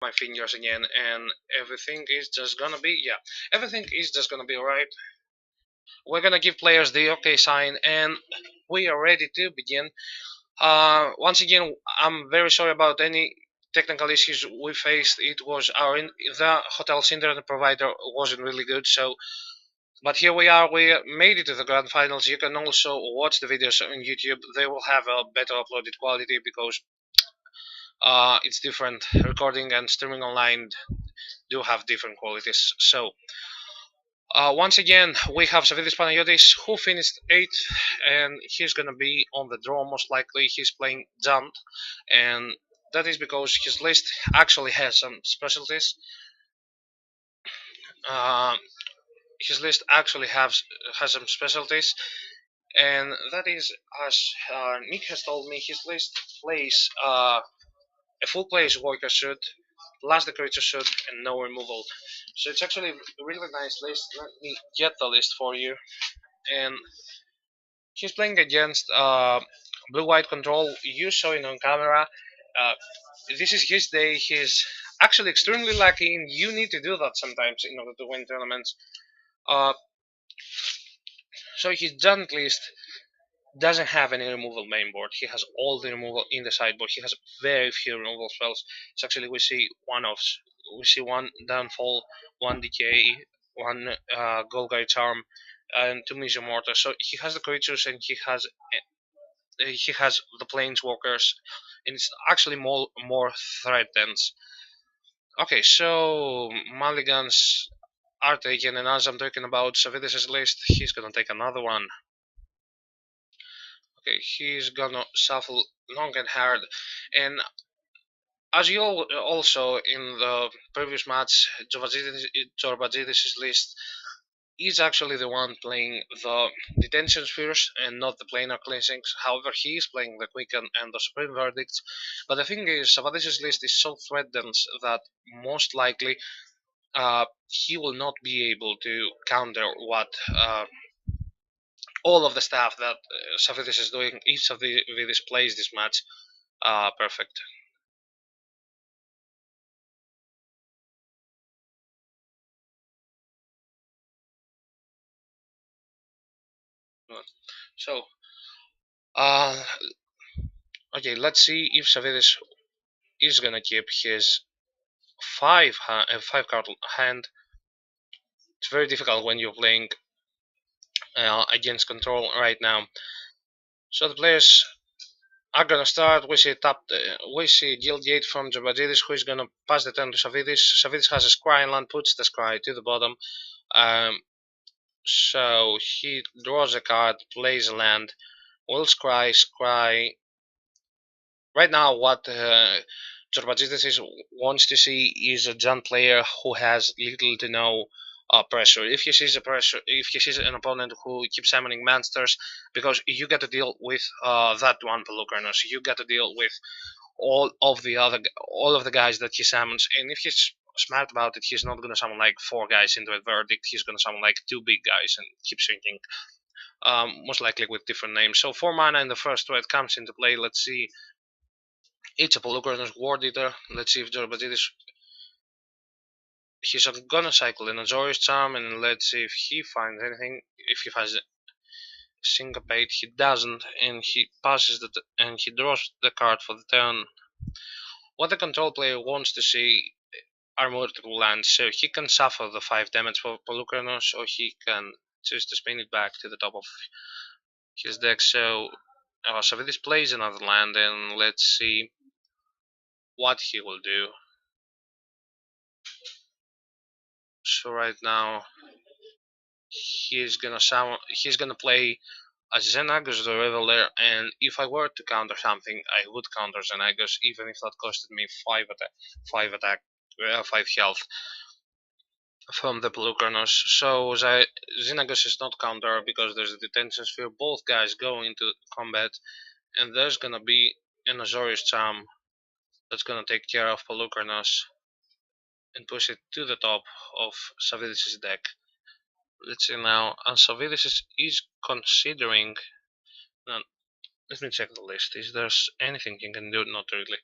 my fingers again, and everything is just gonna be, yeah, everything is just gonna be alright. We're gonna give players the OK sign, and we are ready to begin. Once again, I'm very sorry about any technical issues we faced. It was the hotel's internet provider wasn't really good, so but here we are. We made it to the grand finals. You can also watch the videos on YouTube. They will have a better uploaded quality because it's different. Recording and streaming online do have different qualities. So once again, we have Savvadis Panagiotis, who finished 8th, and he's gonna be on the draw most likely. He's playing Junt, and that is because his list actually has some specialties. Uh, his list actually has some specialties, and that is, as Nick has told me, his list plays a full plays worker suit, plus the creature suit, and no removal. So it's actually a really nice list. Let me get the list for you. And he's playing against blue-white control. You saw it on camera. Uh, this is his day. He's actually extremely lucky, and you need to do that sometimes in order to win tournaments. Uh, so his giant list doesn't have any removal main board. He has all the removal in the sideboard. He has very few removal spells. So actually, we see one downfall, one decay, one Golgai charm, and two Mission Mortar. So he has the creatures and he has the planeswalkers, and it's actually more threat dense. Okay, so mulligans are taken, and as I'm talking about Savvadis' list, he's gonna take another one. Okay, he's gonna shuffle long and hard, and as you all also in the previous match, Tzorbatzidis' list is actually the one playing the detention spheres and not the planar cleansings. However, he is playing the quicken and the supreme verdicts. But the thing is, Savvadis' list is so threat dense that most likely he will not be able to counter what all of the stuff that Savvadis is doing if Savvadis plays this match perfect. So, uh, okay, let's see if Savvadis is gonna keep his five card hand. It's very difficult when you're playing against control right now. So the players are gonna start. We see Guild Gate from Tzorbatzidis, who is gonna pass the turn to Savvadis. Savvadis has a scry in land, puts the scry to the bottom. So he draws a card, plays a land, will scry. Right now, what Tzorbatzidis wants to see is a Jund player who has little to no pressure. If he sees an opponent who keeps summoning monsters, because you get to deal with that one Pelucranos, you get to deal with all of the guys that he summons, and if he's smart about it, he's not gonna summon like four guys into a verdict. He's gonna summon like two big guys and keep shrinking. Most likely with different names. So 4 mana in the first threat comes into play. Let's see. It's a Pelucranos Ward Eater. Let's see if Tzorbatzidis, he's gonna cycle in Azorius Charm, and let's see if he finds anything. If he has Syncopate, he doesn't, and he passes and he draws the card for the turn. What the control player wants to see are multiple lands, so he can suffer the 5 damage for Pelucranos, or he can choose to spin it back to the top of his deck. So Savvadis plays another land, and let's see what he will do. So right now he's gonna play as Xenagus the Reveler, and if I were to counter something, I would counter Xenagus, even if that costed me 5 health from the Pelucranos. So Xenagus is not counter because there's a detention sphere. Both guys go into combat, and there's gonna be an Azorius Charm that's gonna take care of Pelucranos and push it to the top of Savvadis' deck. Let's see now, and Savvadis is considering. Now, let me check the list. Is there anything you can do? Not really.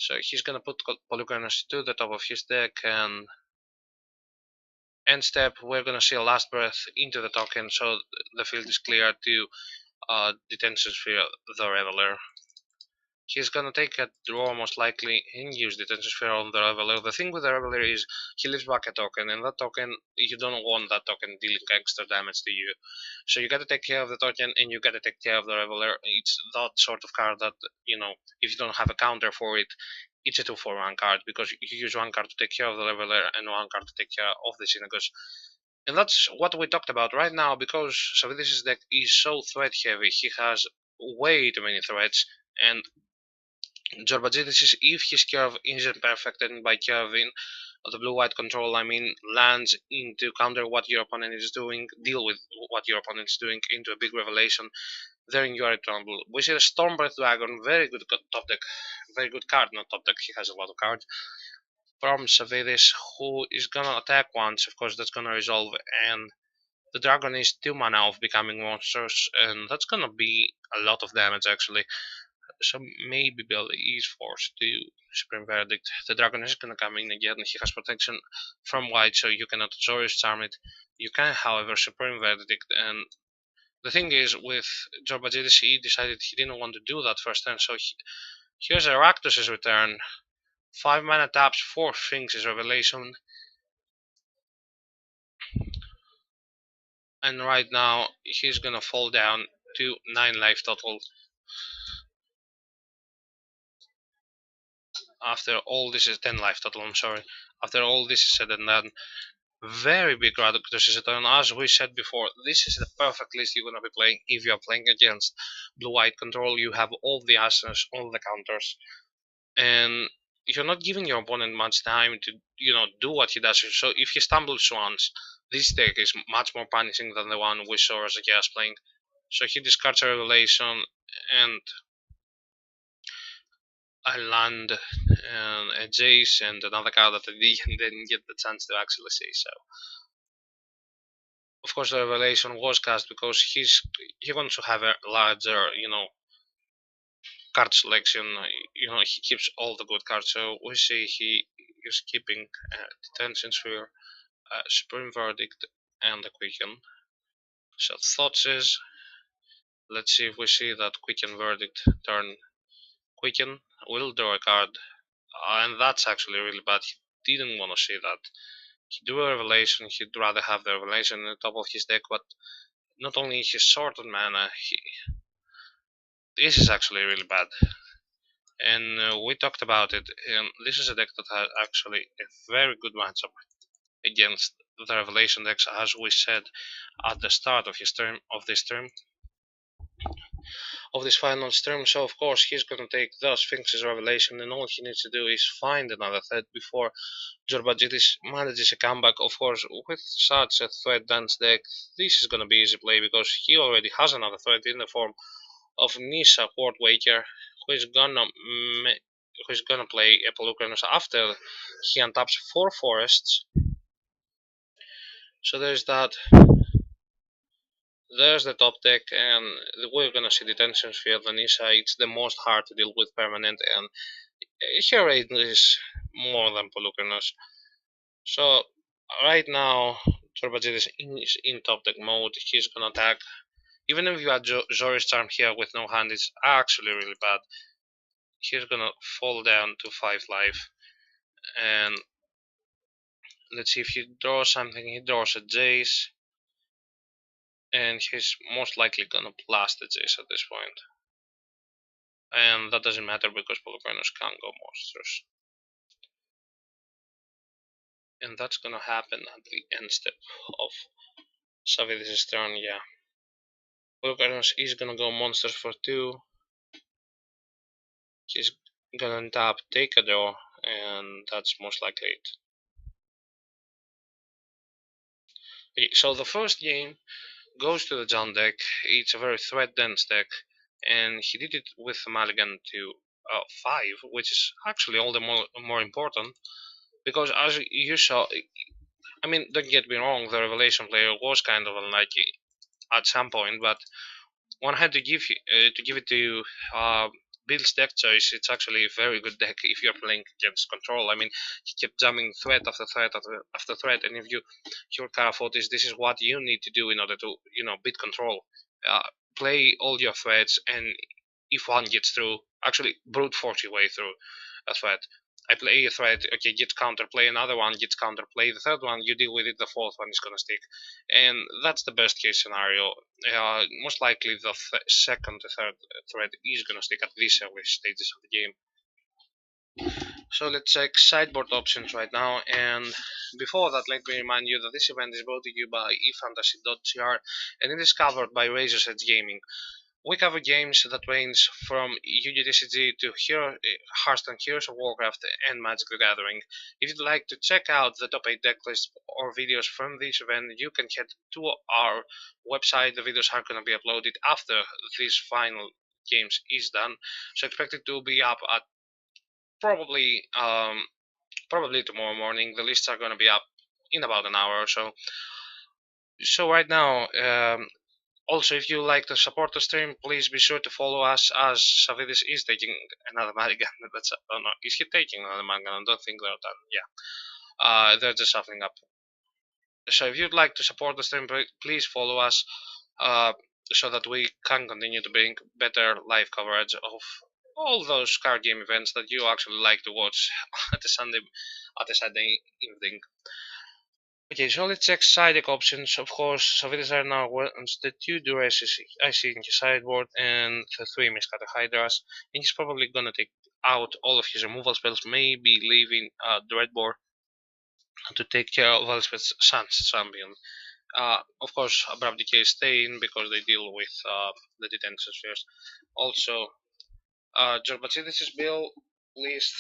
So he's gonna put Polygonus to the top of his deck, and end step we're gonna see a last breath into the token, so the field is clear to Detention Sphere the Reveler. He's gonna take a draw most likely and use Detention Sphere on the Reveler. The thing with the Reveler is he leaves back a token, and that token, you don't want that token dealing extra damage to you. So you gotta take care of the token, and you gotta take care of the Reveler. It's that sort of card that, if you don't have a counter for it, it's a 2-for-1 card, because you use one card to take care of the Reveler and one card to take care of the Synagogue. And that's what we talked about right now, because Savvadis' deck is so threat heavy. He has way too many threats, and Tzorbatzidis, if his curve isn't perfect, and by curving the blue-white control, I mean lands into counter what your opponent is doing, deal with what your opponent is doing into a big revelation, then you are in trouble. We see the Stormbreath Dragon, very good top deck, very good card, not top deck, he has a lot of cards, from Savvadis, who is gonna attack once, of course that's gonna resolve, and the dragon is 2 mana of becoming monsters, and that's gonna be a lot of damage actually. So maybe Bill is forced to Supreme Verdict. The dragon is gonna come in again, he has protection from white, so you cannot Azorius Charm it. You can, however, Supreme Verdict, and the thing is, with Tzorbatzidis, he decided he didn't want to do that first turn, so here's a Rakdos' return. 5 mana taps, 4 Sphinx's Revelation, and right now he's gonna fall down to 9 life total. After all this is 10 life total, I'm sorry. After all this is said and done, very big Rakdos is a turn. As we said before, this is the perfect list you're gonna be playing if you're playing against blue-white control. You have all the answers, all the counters, and you're not giving your opponent much time to do what he does. So if he stumbles once, this deck is much more punishing than the one we saw as a Chaos playing. So he discards a Revelation and a land and a Jace and another card that I didn't get the chance to actually see. So of course the Revelation was cast because he wants to have a larger card selection. He keeps all the good cards. So we see he is keeping Detention Sphere, Supreme Verdict, and the Quicken. So thoughts is, let's see if we see that Quicken Verdict turn. Quicken will draw a card, and that's actually really bad. He didn't want to see that. He'd do a Revelation, he'd rather have the Revelation on the top of his deck, but not only is he short on mana, this is actually really bad. And we talked about it, and this is a deck that has actually a very good matchup against the Revelation decks, as we said at the start of this final stream. So of course he's gonna take the Sphinx's Revelation, and all he needs to do is find another threat before Tzorbatzidis manages a comeback. Of course, with such a threat dense deck, this is gonna be easy play because he already has another threat in the form of Nissa Wardwaker, who is gonna play a Pelucanus after he untaps 4 forests. So there's that. There's the top deck, and we're gonna see Detention Sphere, the Nissa. It's the most hard to deal with permanent, and her rate is more than Pelucanus. So right now, Tzorbatzidis is in top deck mode. He's gonna attack. Even if you add Zori's Charm here with no hand, it's actually really bad. He's gonna fall down to 5 life, and let's see if he draws something. He draws a Jace, and he's most likely gonna blast the Jace at this point. And that doesn't matter because Pelucanus can't go monsters. And that's gonna happen at the end step of Savvadis' turn, yeah. Pelucanus is gonna go monsters for 2. He's gonna tap, take a draw, and that's most likely it. Okay, so the first game goes to the John deck. It's a very threat dense deck, and he did it with Mulligan to 5, which is actually all the more important, because as you saw, I mean, don't get me wrong, the Revelation player was kind of unlucky at some point, but one had to give it to Bill's deck choice, it's actually a very good deck if you're playing against control. I mean, he kept jamming threat after threat after threat, and if you're Karafotis, this is what you need to do in order to beat control. Uh, Play all your threats, and if one gets through, actually brute force your way through a threat. I play a threat, okay, get counter, play another one, get counter, play the third one, you deal with it, the fourth one is gonna stick. And that's the best case scenario. Most likely the second, the third threat is gonna stick at these early stages of the game. So let's check sideboard options right now, and before that let me remind you that this event is brought to you by eFantasy.gr and it is covered by Razor's Edge Gaming. We cover games that range from UGTCG to Hearthstone, Heroes of Warcraft, and Magic the Gathering. If you'd like to check out the top 8 deck lists or videos from this event, you can head to our website. The videos are going to be uploaded after this final games is done, so expect it to be up at probably probably tomorrow morning. The lists are going to be up in about an hour or so. So right now, also, if you like to support the stream, please be sure to follow us as Savvadis is taking another mulligan. That's oh no, is he taking another mulligan? I don't think they're done. Yeah, they're just shuffling up. So if you'd like to support the stream, please follow us, uh, so that we can continue to bring better live coverage of all those card game events that you actually like to watch at a Sunday evening. Okay, so let's check side deck options. Of course, Savvadis are now wants the 2 duresses I see in his sideboard and the 3 Miscata Hydras, and he's probably gonna take out all of his removal spells, maybe leaving Dreadbore to take care of Elspeth's Sun's champion. Of course, Abrupt Decay is staying because they deal with the detention spheres. Also, Tzorbatzidis' build list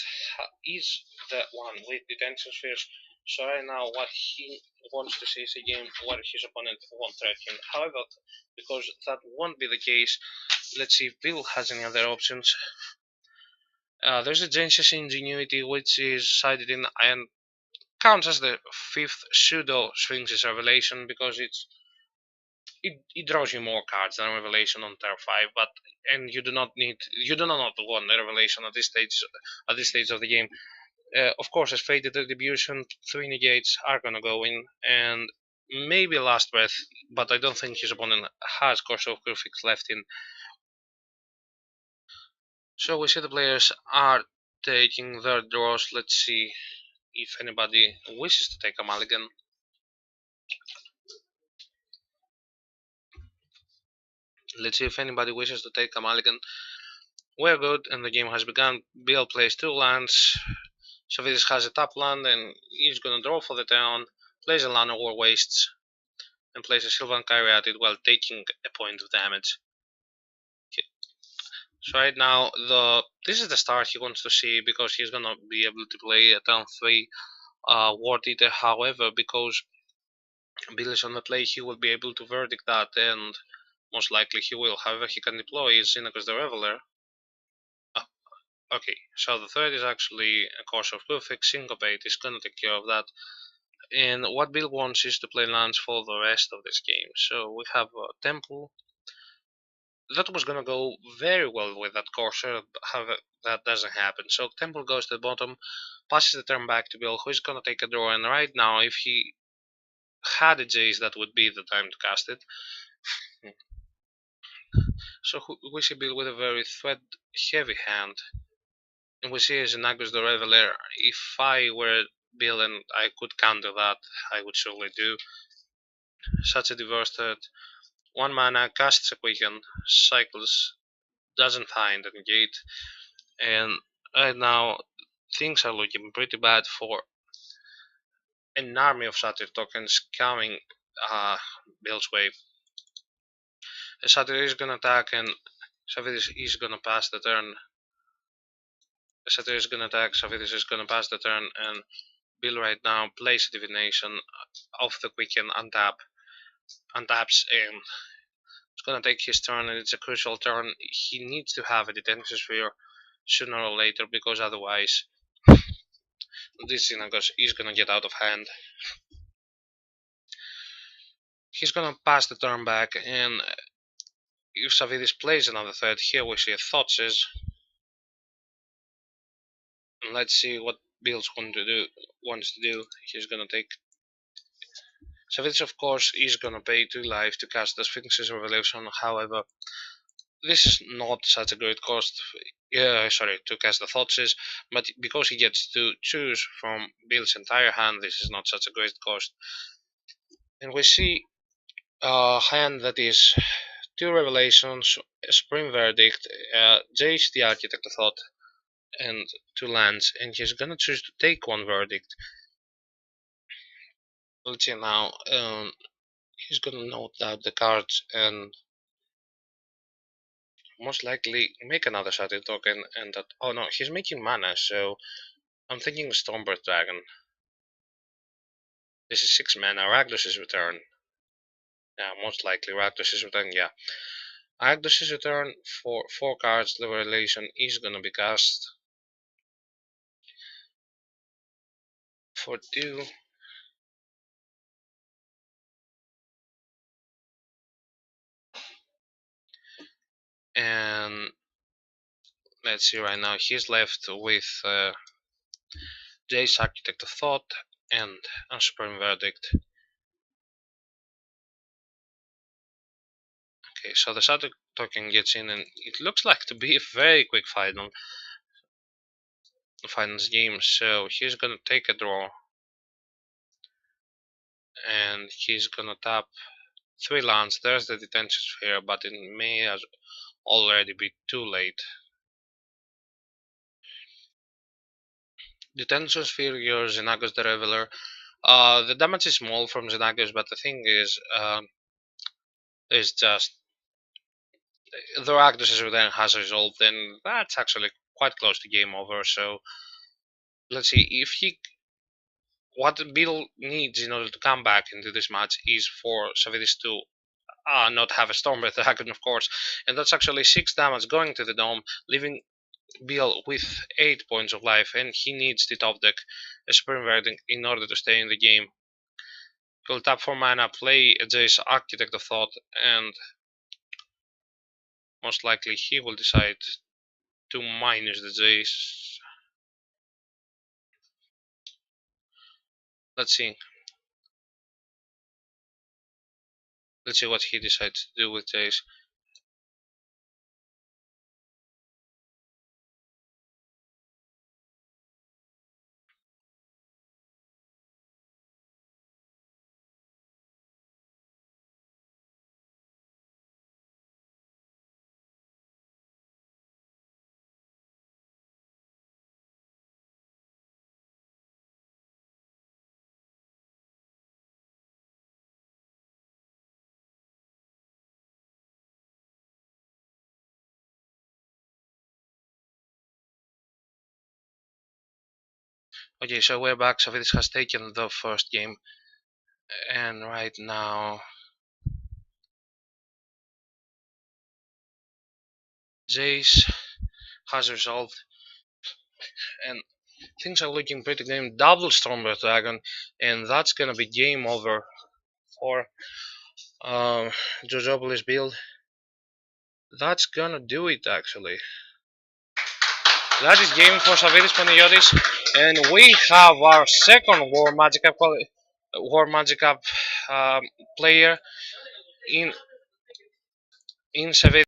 is the one with detention spheres. So right now, what he wants to see is a game where his opponent won't threat him. However, because that won't be the case, let's see if Bill has any other options. There's a Genesis Ingenuity, which is sided in and counts as the 5th pseudo Sphinx's Revelation because it draws you more cards than Revelation on turn 5, but and you do not want a Revelation at this stage of the game. Of course, as Fated Retribution, 3 negates are gonna go in, and maybe Last Breath, but I don't think his opponent has Course of Crucifix left in. So we see the players are taking their draws. Let's see if anybody wishes to take a mulligan. Let's see if anybody wishes to take a mulligan. We're good, and the game has begun. Bill plays 2 lands. Savvadis has a top land, and he's gonna draw for the turn. Plays a Lana War Wastes, and plays a Sylvan Caryatid while taking a point of damage. Okay. So right now, this is the start he wants to see because he's gonna be able to play a turn 3 Ward Eater. However, because Bill is on the play, he will be able to verdict that, and most likely he will. However, he can deploy Xenagos the Reveler. Okay, so the third is actually a Course of Perfect. Syncopate is gonna take care of that. And what Bill wants is to play lands for the rest of this game. So we have Temple. That was gonna go very well with that Corsair, however, that doesn't happen. So Temple goes to the bottom, passes the turn back to Bill, who's gonna take a draw. And right now, if he had a Jace, that would be the time to cast it. So we see Bill with a very threat-heavy hand. And we see Xenagos the Reveler. If I were Bill and I could counter that, I would surely do. Such a diverse threat. 1 mana, casts a quicken, cycles, doesn't find a negate, and right now things are looking pretty bad for an army of Satyr tokens coming Bill's way. Satyr is gonna attack and Savvadis is gonna pass the turn. Satyr is gonna attack, Savvadis is gonna pass the turn, and Bill right now plays a divination off the quicken, untaps, and it's gonna take his turn, and it's a crucial turn. He needs to have a detention sphere sooner or later because otherwise this Xenagos is gonna get out of hand. He's gonna pass the turn back, and if Savvadis plays another threat, here we see a Thoughtseize. And let's see what Bills wants to do. He's gonna take Savvadis, of course, is gonna pay 2 life to cast the Sphinx's Revelation. However, this is not such a great cost. Sorry, to cast the Thoughtseize, but because he gets to choose from Bill's entire hand, this is not such a great cost. And we see a hand that is 2 Revelations, a Supreme Verdict, Jace the Architect of Thought, and 2 lands, and he's gonna choose to take 1 Verdict. Let's see now. He's gonna note out the cards and most likely make another Shadow token, and that. Oh no, he's making mana, so I'm thinking Stormbird Dragon. This is 6 mana. Rakdos' return. Yeah, most likely Rakdos' return. Yeah, Rakdos' return for 4 cards. The Revelation is gonna be cast for 2. And let's see right now. He's left with Jace Architect of Thought and a Supreme Verdict. Okay, so the Shadow token gets in, and it looks like to be a very quick finals game. So he's gonna take a draw, and he's gonna tap 3 lands. There's the Detention Sphere, but it may already be too late. Detention Sphere, your Xenagos the Reveler. The damage is small from Xenagos, but the thing is just the Rakdos then has resolved, and that's actually quite close to game over. So let's see if he. What Bill needs in order to come back into this match is for Savvadis to not have a Stormbird Dragon, of course, and that's actually 6 damage going to the dome, leaving Bill with 8 points of life, and he needs the top deck a Supreme Verdict in order to stay in the game. He'll tap for mana, play a Jace Architect of Thought, and most likely he will decide to minus the Jace. Let's see. Let's see what he decides to do with Jace. Okay, so we're back. Savvadis has taken the first game, and right now Jace has resolved, and things are looking pretty good. Double Stormbird Dragon, and that's gonna be game over for Jojopolis build. That's gonna do it actually. That is game for Savvadis Panagiotis, and we have our second War Magic Cup player in Savvadis.